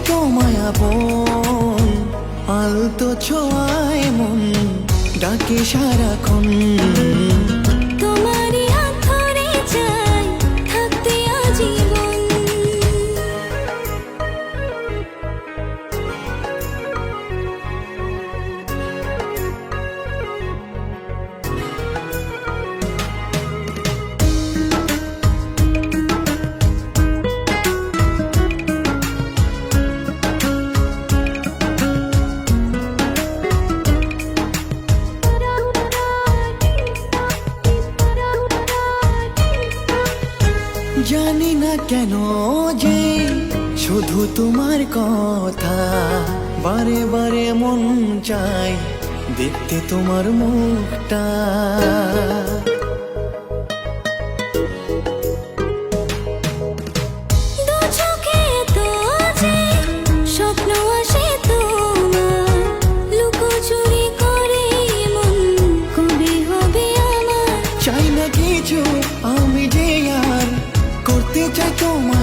তোমায় আপন, আলতো ছোঁয়ায় মন ডাকে সারাক্ষণ। তোমারই হাত ধরে চাই থাকতে আজীবন। জানি না কেন যে শুধু তোমার কথা বারে বারে মন চাই দেখতে তোমার মুখটা। দু চোখে তো যে স্বপ্ন আসে তোমার, লুকোচুরি করে মন কবে হবে আমার। চাই না কিছু আমি যে আর করতে চাই তোমার